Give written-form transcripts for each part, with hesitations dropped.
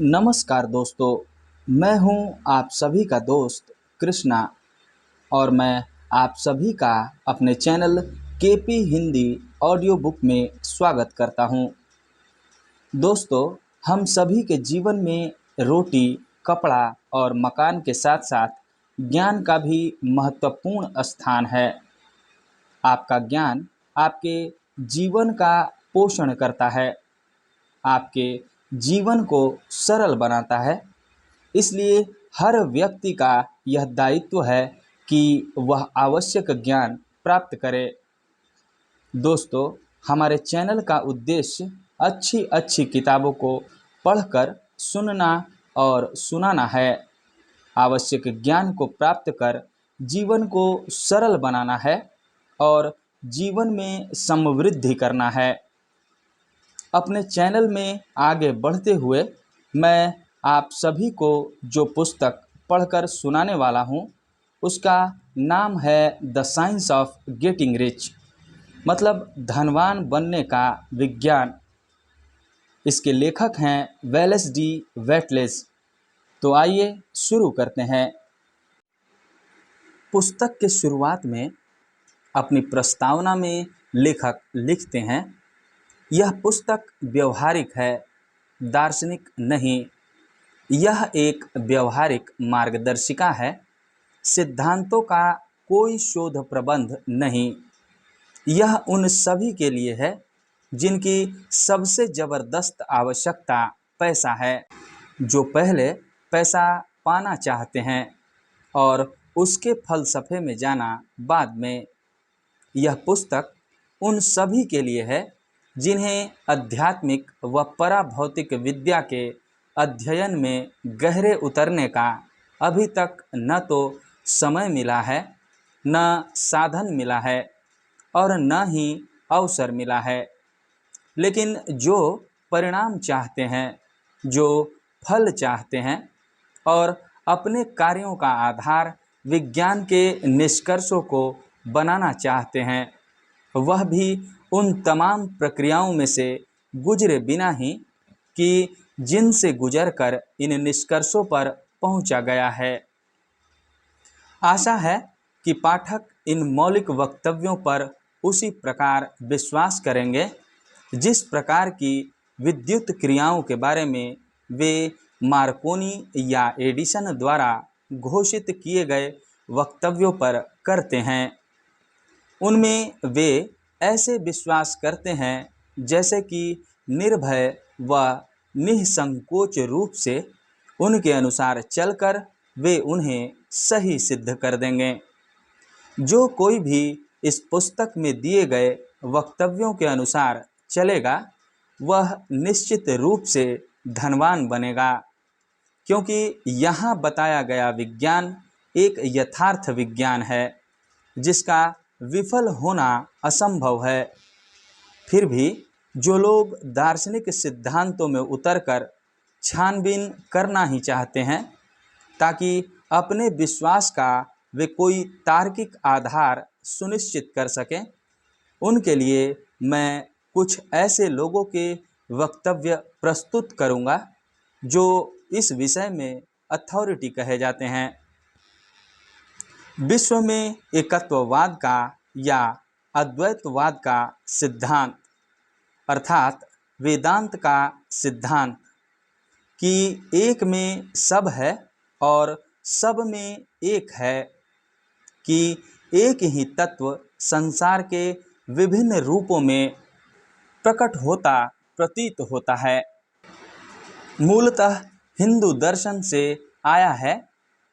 नमस्कार दोस्तों। मैं हूं आप सभी का दोस्त कृष्णा और मैं आप सभी का अपने channel KP Hindi audio book में स्वागत करता हूं। दोस्तों, हम सभी के जीवन में रोटी, कपड़ा और मकान के साथ साथ ज्ञान का भी महत्वपूर्ण स्थान है। आपका ज्ञान आपके जीवन का पोषण करता है, आपके जीवन को सरल बनाता है। इसलिए हर व्यक्ति का यह दायित्व है कि वह आवश्यक ज्ञान प्राप्त करे। दोस्तों, हमारे चैनल का उद्देश्य अच्छी अच्छी किताबों को पढ़कर सुनना और सुनाना है। आवश्यक ज्ञान को प्राप्त कर जीवन को सरल बनाना है और जीवन में समृद्धि करना है। अपने चैनल में आगे बढ़ते हुए मैं आप सभी को जो पुस्तक पढ़कर सुनाने वाला हूँ उसका नाम है the science of getting rich, मतलब धनवान बनने का विज्ञान। इसके लेखक हैं वेलेस डी वेटलेस। तो आइए शुरू करते हैं। पुस्तक के शुरुआत में अपनी प्रस्तावना में लेखक लिखते हैं, यह पुस्तक व्यवहारिक है, दार्शनिक नहीं। यह एक व्यवहारिक मार्गदर्शिका है, सिद्धांतों का कोई शोध प्रबंध नहीं। यह उन सभी के लिए है जिनकी सबसे ज़बरदस्त आवश्यकता पैसा है, जो पहले पैसा पाना चाहते हैं और उसके फलसफे में जाना बाद में। यह पुस्तक उन सभी के लिए है जिन्हें आध्यात्मिक व पराभौतिक विद्या के अध्ययन में गहरे उतरने का अभी तक न तो समय मिला है, न साधन मिला है और न ही अवसर मिला है। लेकिन जो परिणाम चाहते हैं, जो फल चाहते हैं और अपने कार्यों का आधार विज्ञान के निष्कर्षों को बनाना चाहते हैं, वह भी उन तमाम प्रक्रियाओं में से गुजरे बिना ही कि जिनसे गुजरकर इन निष्कर्षों पर पहुंचा गया है। आशा है कि पाठक इन मौलिक वक्तव्यों पर उसी प्रकार विश्वास करेंगे जिस प्रकार की विद्युत क्रियाओं के बारे में वे मार्कोनी या एडिसन द्वारा घोषित किए गए वक्तव्यों पर करते हैं। उनमें वे ऐसे विश्वास करते हैं जैसे कि निर्भय व निःसंकोच रूप से उनके अनुसार चलकर वे उन्हें सही सिद्ध कर देंगे। जो कोई भी इस पुस्तक में दिए गए वक्तव्यों के अनुसार चलेगा, वह निश्चित रूप से धनवान बनेगा, क्योंकि यहाँ बताया गया विज्ञान एक यथार्थ विज्ञान है जिसका विफल होना असंभव है। फिर भी जो लोग दार्शनिक सिद्धांतों में उतरकर छानबीन करना ही चाहते हैं ताकि अपने विश्वास का वे कोई तार्किक आधार सुनिश्चित कर सकें, उनके लिए मैं कुछ ऐसे लोगों के वक्तव्य प्रस्तुत करूंगा जो इस विषय में अथॉरिटी कहे जाते हैं। विश्व में एकत्ववाद का या अद्वैतवाद का सिद्धांत, अर्थात वेदांत का सिद्धांत कि एक में सब है और सब में एक है, कि एक ही तत्व संसार के विभिन्न रूपों में प्रकट होता प्रतीत होता है, मूलतः हिंदू दर्शन से आया है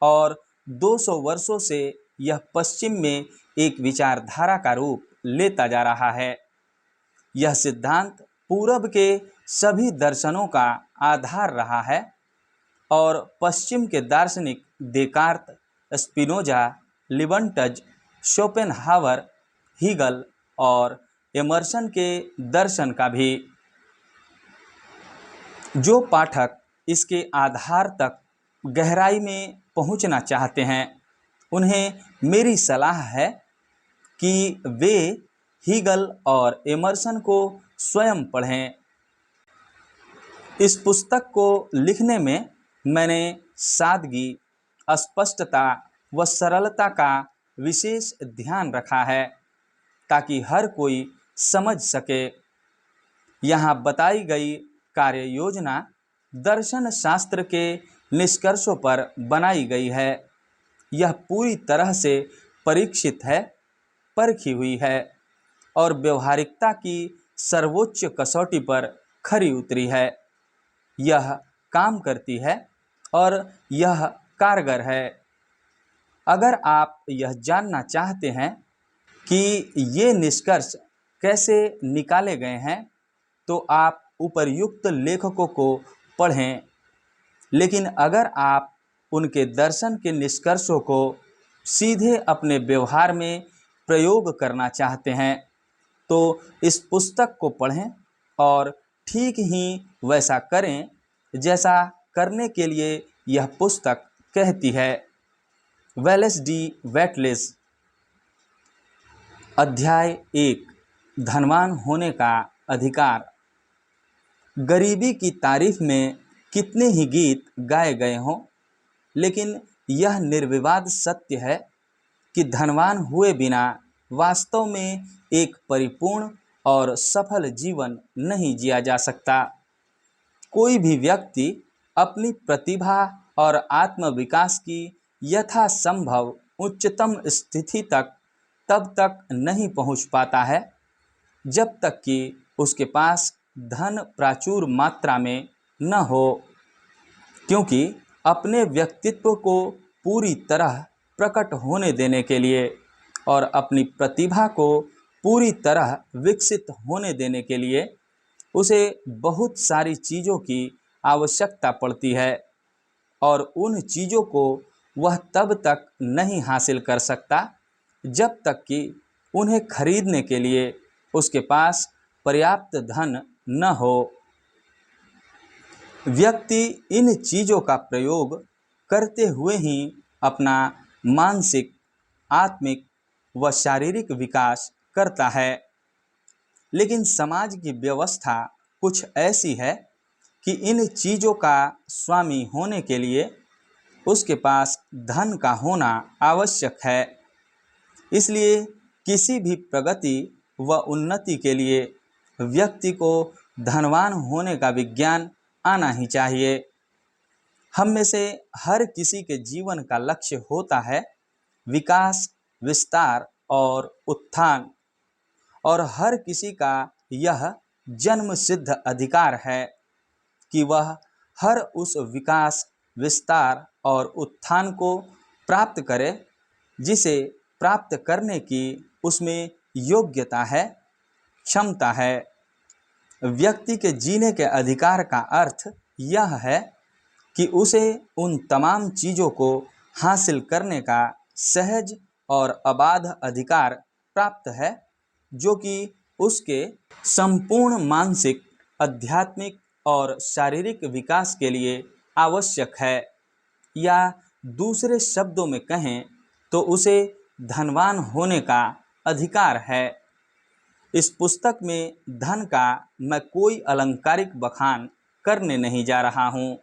और 200 वर्षों से यह पश्चिम में एक विचारधारा का रूप लेता जा रहा है। यह सिद्धांत पूरब के सभी दर्शनों का आधार रहा है और पश्चिम के दार्शनिक देकार्त, स्पिनोजा, लिबंटज, शोपेनहावर, हीगल और एमर्सन के दर्शन का भी। जो पाठक इसके आधार तक गहराई में पहुंचना चाहते हैं, उन्हें मेरी सलाह है कि वे हीगल और एमर्सन को स्वयं पढ़ें। इस पुस्तक को लिखने में मैंने सादगी, स्पष्टता व सरलता का विशेष ध्यान रखा है ताकि हर कोई समझ सके। यहाँ बताई गई कार्य योजना दर्शन शास्त्र के निष्कर्षों पर बनाई गई है। यह पूरी तरह से परीक्षित है, परखी हुई है और व्यवहारिकता की सर्वोच्च कसौटी पर खरी उतरी है। यह काम करती है और यह कारगर है। अगर आप यह जानना चाहते हैं कि ये निष्कर्ष कैसे निकाले गए हैं तो आप उपर्युक्त लेखकों को पढ़ें। लेकिन अगर आप उनके दर्शन के निष्कर्षों को सीधे अपने व्यवहार में प्रयोग करना चाहते हैं तो इस पुस्तक को पढ़ें और ठीक ही वैसा करें जैसा करने के लिए यह पुस्तक कहती है। Wallace D weightless. अध्याय 1, धनवान होने का अधिकार। गरीबी की तारीफ में कितने ही गीत गाए गए हों, लेकिन यह निर्विवाद सत्य है कि धनवान हुए बिना वास्तव में एक परिपूर्ण और सफल जीवन नहीं जिया जा सकता। कोई भी व्यक्ति अपनी प्रतिभा और आत्मविकास की यथासंभव उच्चतम स्थिति तक तब तक नहीं पहुंच पाता है जब तक कि उसके पास धन प्रचुर मात्रा में न हो, क्योंकि अपने व्यक्तित्व को पूरी तरह प्रकट होने देने के लिए और अपनी प्रतिभा को पूरी तरह विकसित होने देने के लिए उसे बहुत सारी चीज़ों की आवश्यकता पड़ती है और उन चीज़ों को वह तब तक नहीं हासिल कर सकता जब तक कि उन्हें खरीदने के लिए उसके पास पर्याप्त धन न हो। व्यक्ति इन चीज़ों का प्रयोग करते हुए ही अपना मानसिक, आत्मिक व शारीरिक विकास करता है। लेकिन समाज की व्यवस्था कुछ ऐसी है कि इन चीज़ों का स्वामी होने के लिए उसके पास धन का होना आवश्यक है। इसलिए किसी भी प्रगति व उन्नति के लिए व्यक्ति को धनवान होने का विज्ञान आना ही चाहिए। हम में से हर किसी के जीवन का लक्ष्य होता है विकास, विस्तार और उत्थान, और हर किसी का यह जन्म सिद्ध अधिकार है कि वह हर उस विकास, विस्तार और उत्थान को प्राप्त करे जिसे प्राप्त करने की उसमें योग्यता है, क्षमता है। व्यक्ति के जीने के अधिकार का अर्थ यह है कि उसे उन तमाम चीज़ों को हासिल करने का सहज और अबाध अधिकार प्राप्त है जो कि उसके संपूर्ण मानसिक, आध्यात्मिक और शारीरिक विकास के लिए आवश्यक है, या दूसरे शब्दों में कहें तो उसे धनवान होने का अधिकार है। इस पुस्तक में धन का मैं कोई अलंकारिक बखान करने नहीं जा रहा हूँ,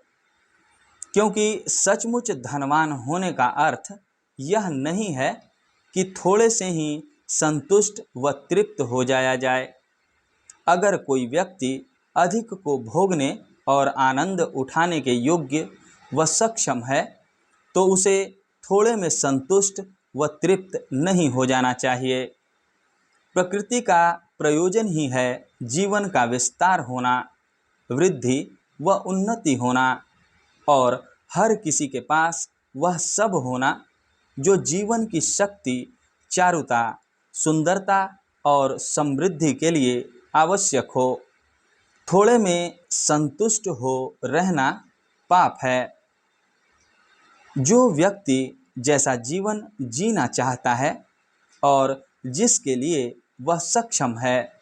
क्योंकि सचमुच धनवान होने का अर्थ यह नहीं है कि थोड़े से ही संतुष्ट व तृप्त हो जाया जाए। अगर कोई व्यक्ति अधिक को भोगने और आनंद उठाने के योग्य व सक्षम है तो उसे थोड़े में संतुष्ट व तृप्त नहीं हो जाना चाहिए। प्रकृति का प्रयोजन ही है जीवन का विस्तार होना, वृद्धि व उन्नति होना और हर किसी के पास वह सब होना जो जीवन की शक्ति, चारुता, सुंदरता और समृद्धि के लिए आवश्यक हो। थोड़े में संतुष्ट हो रहना पाप है। जो व्यक्ति जैसा जीवन जीना चाहता है और जिसके लिए वह सक्षम है,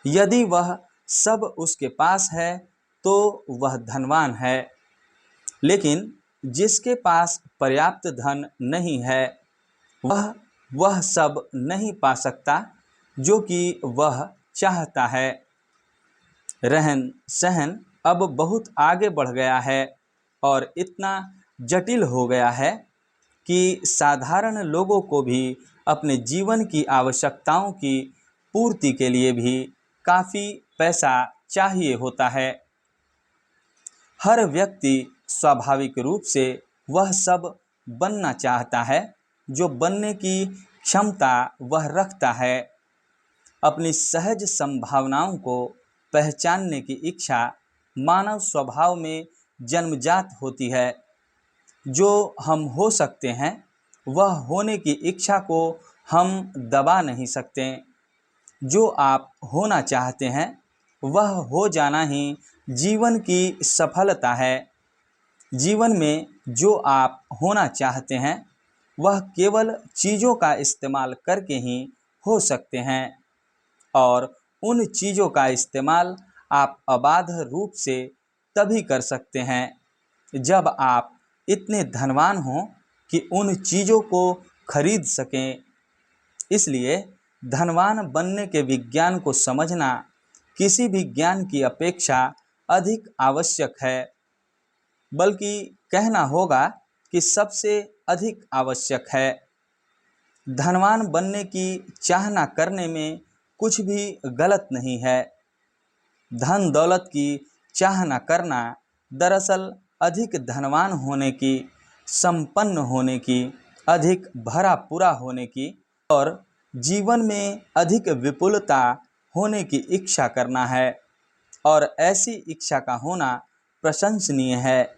यदि वह सब उसके पास है तो वह धनवान है। लेकिन जिसके पास पर्याप्त धन नहीं है वह सब नहीं पा सकता जो कि वह चाहता है। रहन सहन अब बहुत आगे बढ़ गया है और इतना जटिल हो गया है कि साधारण लोगों को भी अपने जीवन की आवश्यकताओं की पूर्ति के लिए भी काफ़ी पैसा चाहिए होता है। हर व्यक्ति स्वाभाविक रूप से वह सब बनना चाहता है जो बनने की क्षमता वह रखता है। अपनी सहज संभावनाओं को पहचानने की इच्छा मानव स्वभाव में जन्मजात होती है। जो हम हो सकते हैं वह होने की इच्छा को हम दबा नहीं सकते। जो आप होना चाहते हैं वह हो जाना ही जीवन की सफलता है। जीवन में जो आप होना चाहते हैं वह केवल चीज़ों का इस्तेमाल करके ही हो सकते हैं और उन चीज़ों का इस्तेमाल आप अबाध रूप से तभी कर सकते हैं जब आप इतने धनवान हों कि उन चीज़ों को खरीद सकें। इसलिए धनवान बनने के विज्ञान को समझना किसी भी ज्ञान की अपेक्षा अधिक आवश्यक है, बल्कि कहना होगा कि सबसे अधिक आवश्यक है। धनवान बनने की चाहना करने में कुछ भी गलत नहीं है। धन दौलत की चाहना करना दरअसल अधिक धनवान होने की, संपन्न होने की, अधिक भरा पूरा होने की और जीवन में अधिक विपुलता होने की इच्छा करना है और ऐसी इच्छा का होना प्रशंसनीय है।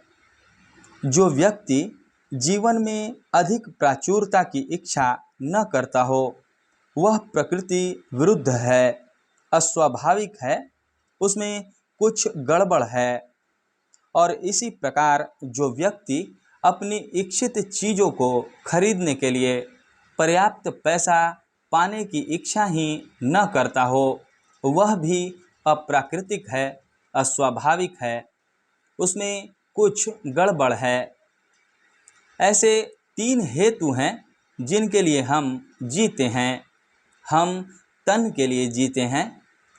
जो व्यक्ति जीवन में अधिक प्राचुर्यता की इच्छा न करता हो वह प्रकृति विरुद्ध है, अस्वाभाविक है, उसमें कुछ गड़बड़ है। और इसी प्रकार जो व्यक्ति अपनी इच्छित चीज़ों को खरीदने के लिए पर्याप्त पैसा पाने की इच्छा ही न करता हो वह भी अप्राकृतिक है, अस्वाभाविक है, उसमें कुछ गड़बड़ है। ऐसे 3 हेतु हैं जिनके लिए हम जीते हैं। हम तन के लिए जीते हैं,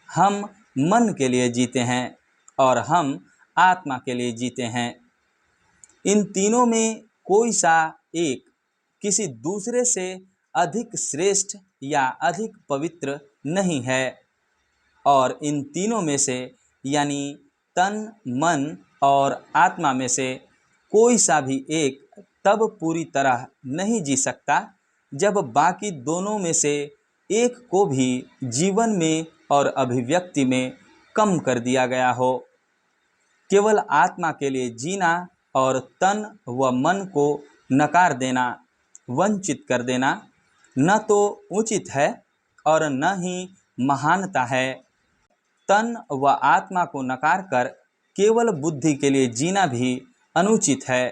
हम मन के लिए जीते हैं और हम आत्मा के लिए जीते हैं। इन तीनों में कोई सा एक किसी दूसरे से अधिक श्रेष्ठ या अधिक पवित्र नहीं है और इन तीनों में से यानी तन, मन और आत्मा में से कोई सा भी एक तब पूरी तरह नहीं जी सकता जब बाकी दोनों में से एक को भी जीवन में और अभिव्यक्ति में कम कर दिया गया हो। केवल आत्मा के लिए जीना और तन व मन को नकार देना, वंचित कर देना न तो उचित है और न ही महानता है। तन व आत्मा को नकार कर केवल बुद्धि के लिए जीना भी अनुचित है।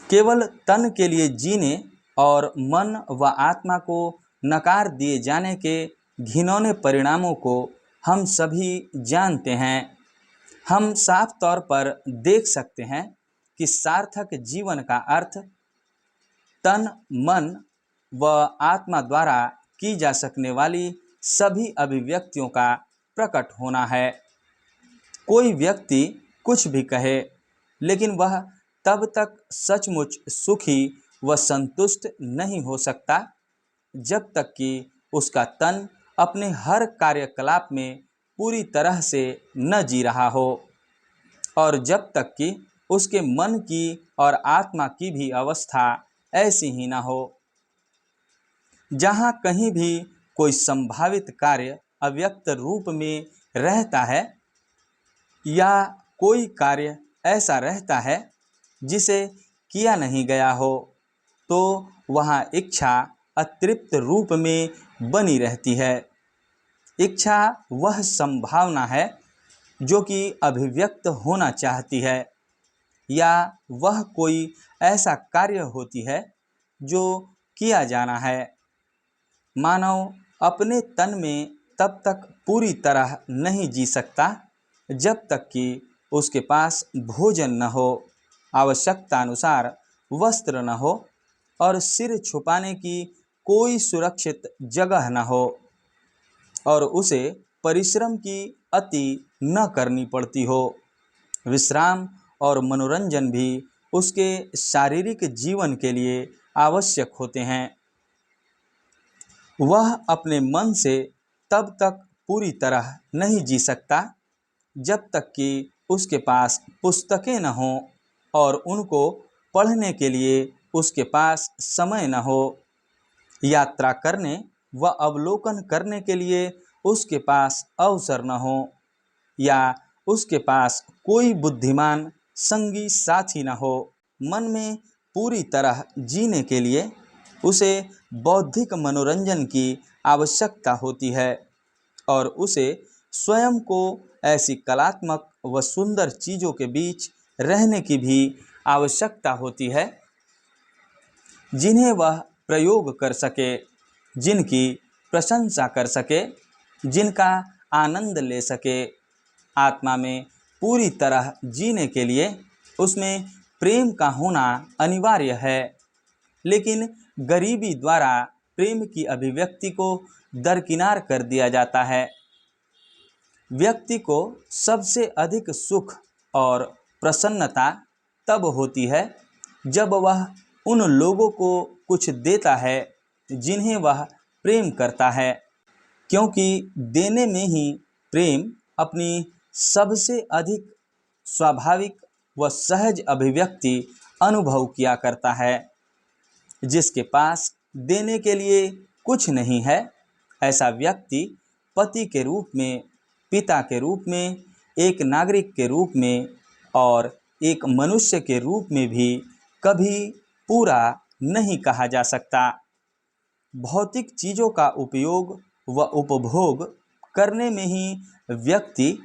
केवल तन के लिए जीने और मन व आत्मा को नकार दिए जाने के घिनौने परिणामों को हम सभी जानते हैं। हम साफ तौर पर देख सकते हैं कि सार्थक जीवन का अर्थ तन, मन व आत्मा द्वारा की जा सकने वाली सभी अभिव्यक्तियों का प्रकट होना है। कोई व्यक्ति कुछ भी कहे लेकिन वह तब तक सचमुच सुखी व संतुष्ट नहीं हो सकता जब तक कि उसका तन अपने हर कार्यकलाप में पूरी तरह से न जी रहा हो और जब तक कि उसके मन की और आत्मा की भी अवस्था ऐसी ही न हो। जहाँ कहीं भी कोई संभावित कार्य अव्यक्त रूप में रहता है या कोई कार्य ऐसा रहता है जिसे किया नहीं गया हो तो वहाँ इच्छा अतृप्त रूप में बनी रहती है। इच्छा वह संभावना है जो कि अभिव्यक्त होना चाहती है या वह कोई ऐसा कार्य होती है जो किया जाना है। मानव अपने तन में तब तक पूरी तरह नहीं जी सकता जब तक कि उसके पास भोजन न हो, आवश्यकता अनुसार वस्त्र न हो और सिर छुपाने की कोई सुरक्षित जगह न हो और उसे परिश्रम की अति न करनी पड़ती हो। विश्राम और मनोरंजन भी उसके शारीरिक जीवन के लिए आवश्यक होते हैं। वह अपने मन से तब तक पूरी तरह नहीं जी सकता जब तक कि उसके पास पुस्तकें न हों और उनको पढ़ने के लिए उसके पास समय न हो। यात्रा करने व अवलोकन करने के लिए उसके पास अवसर न हो, या उसके पास कोई बुद्धिमान संगी साथी न हो। मन में पूरी तरह जीने के लिए उसे बौद्धिक मनोरंजन की आवश्यकता होती है और उसे स्वयं को ऐसी कलात्मक व सुंदर चीज़ों के बीच रहने की भी आवश्यकता होती है जिन्हें वह प्रयोग कर सके, जिनकी प्रशंसा कर सके, जिनका आनंद ले सके। आत्मा में पूरी तरह जीने के लिए उसमें प्रेम का होना अनिवार्य है, लेकिन गरीबी द्वारा प्रेम की अभिव्यक्ति को दरकिनार कर दिया जाता है। व्यक्ति को सबसे अधिक सुख और प्रसन्नता तब होती है जब वह उन लोगों को कुछ देता है जिन्हें वह प्रेम करता है, क्योंकि देने में ही प्रेम अपनी सबसे अधिक स्वाभाविक व सहज अभिव्यक्ति अनुभव किया करता है। जिसके पास देने के लिए कुछ नहीं है, ऐसा व्यक्ति पति के रूप में, पिता के रूप में, एक नागरिक के रूप में और एक मनुष्य के रूप में भी कभी पूरा नहीं कहा जा सकता। भौतिक चीज़ों का उपयोग व उपभोग करने में ही व्यक्ति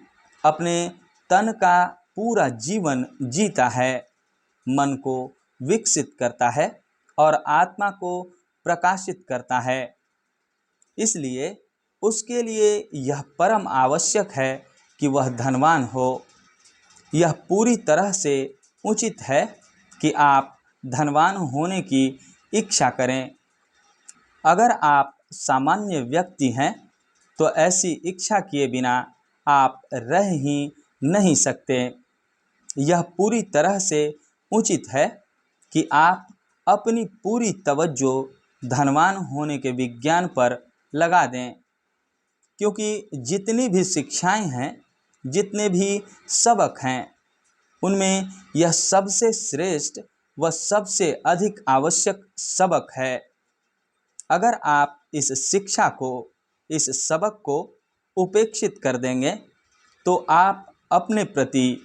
अपने तन का पूरा जीवन जीता है, मन को विकसित करता है और आत्मा को प्रकाशित करता है। इसलिए उसके लिए यह परम आवश्यक है कि वह धनवान हो। यह पूरी तरह से उचित है कि आप धनवान होने की इच्छा करें। अगर आप सामान्य व्यक्ति हैं तो ऐसी इच्छा किए बिना आप रह ही नहीं सकते। यह पूरी तरह से उचित है कि आप अपनी पूरी तवज्जो धनवान होने के विज्ञान पर लगा दें, क्योंकि जितनी भी शिक्षाएं हैं, जितने भी सबक हैं, उनमें यह सबसे श्रेष्ठ व सबसे अधिक आवश्यक सबक है। अगर आप इस शिक्षा को, इस सबक को उपेक्षित कर देंगे तो आप अपने प्रति,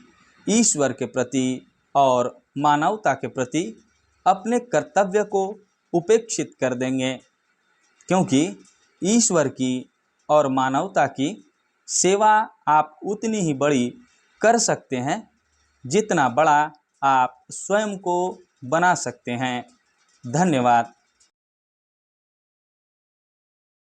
ईश्वर के प्रति और मानवता के प्रति अपने कर्तव्य को उपेक्षित कर देंगे, क्योंकि ईश्वर की और मानवता की सेवा आप उतनी ही बड़ी कर सकते हैं जितना बड़ा आप स्वयं को बना सकते हैं। धन्यवाद।